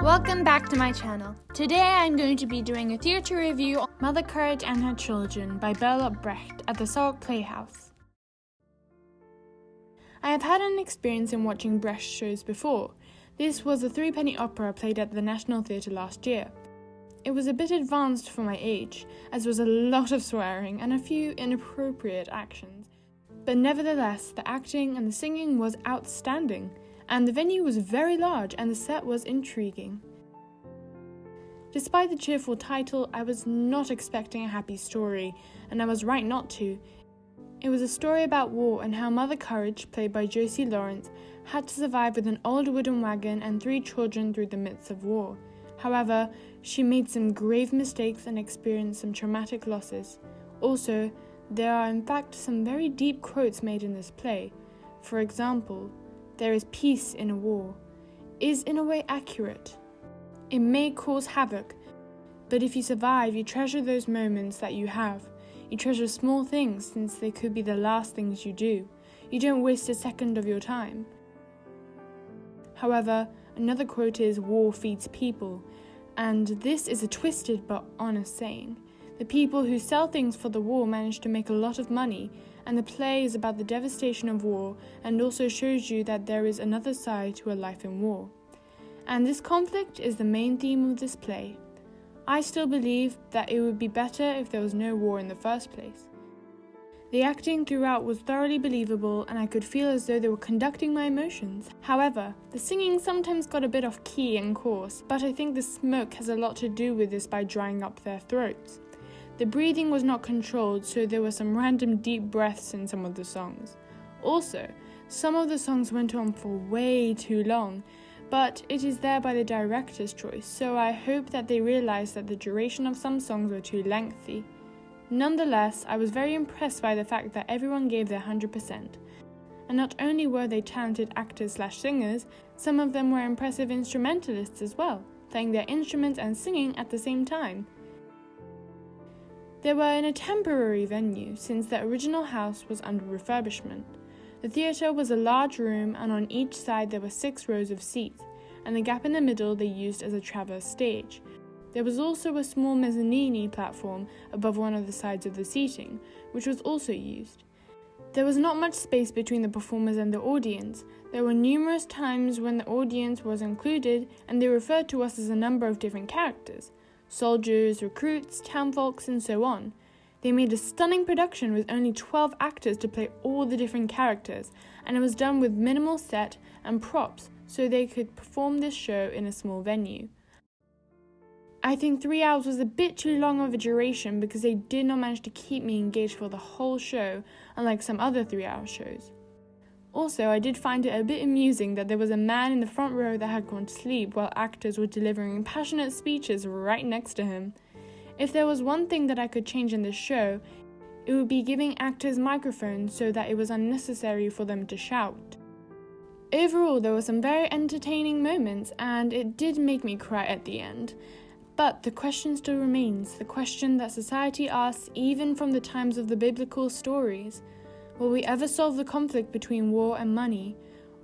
Welcome back to my channel. Today I'm going to be doing a theatre review on Mother Courage and Her Children by Bertolt Brecht at the South Playhouse. I have had an experience in watching Brecht shows before. This was a threepenny opera played at the National Theatre last year. It was a bit advanced for my age, as there was a lot of swearing and a few inappropriate actions. But nevertheless, the acting and the singing was outstanding, and the venue was very large and the set was intriguing. Despite the cheerful title, I was not expecting a happy story, and I was right not to. It was a story about war and how Mother Courage, played by Josie Lawrence, had to survive with an old wooden wagon and 3 children through the midst of war. However, she made some grave mistakes and experienced some traumatic losses. Also, there are in fact some very deep quotes made in this play. For example, "There is peace in a war," is in a way accurate. It may cause havoc, but if you survive, you treasure those moments that you have. You treasure small things since they could be the last things you do. You don't waste a second of your time. However, another quote is, "War feeds people," and this is a twisted but honest saying. The people who sell things for the war manage to make a lot of money, and the play is about the devastation of war and also shows you that there is another side to a life in war. And this conflict is the main theme of this play. I still believe that it would be better if there was no war in the first place. The acting throughout was thoroughly believable, and I could feel as though they were conducting my emotions. However, the singing sometimes got a bit off key and coarse, but I think the smoke has a lot to do with this by drying up their throats. The breathing was not controlled, so there were some random deep breaths in some of the songs. Also, some of the songs went on for way too long, but it is there by the director's choice, so I hope that they realized that the duration of some songs were too lengthy. Nonetheless, I was very impressed by the fact that everyone gave their 100%. And not only were they talented actors/singers, some of them were impressive instrumentalists as well, playing their instruments and singing at the same time. They were in a temporary venue since the original house was under refurbishment. The theatre was a large room, and on each side there were 6 rows of seats, and the gap in the middle they used as a traverse stage. There was also a small mezzanine platform above one of the sides of the seating, which was also used. There was not much space between the performers and the audience. There were numerous times when the audience was included, and they referred to us as a number of different characters: soldiers, recruits, townfolks, and so on. They made a stunning production with only 12 actors to play all the different characters, and it was done with minimal set and props so they could perform this show in a small venue. I think 3 hours was a bit too long of a duration because they did not manage to keep me engaged for the whole show, unlike some other 3-hour shows. Also, I did find it a bit amusing that there was a man in the front row that had gone to sleep while actors were delivering passionate speeches right next to him. If there was one thing that I could change in this show, it would be giving actors microphones so that it was unnecessary for them to shout. Overall, there were some very entertaining moments, and it did make me cry at the end. But the question still remains, the question that society asks even from the times of the biblical stories. Will we ever solve the conflict between war and money?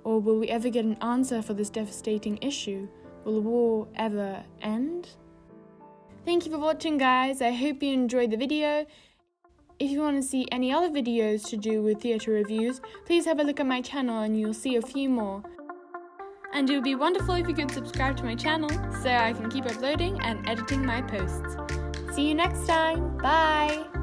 Or will we ever get an answer for this devastating issue? Will the war ever end? Thank you for watching, guys. I hope you enjoyed the video. If you want to see any other videos to do with theatre reviews, please have a look at my channel and you'll see a few more. And it would be wonderful if you could subscribe to my channel so I can keep uploading and editing my posts. See you next time. Bye!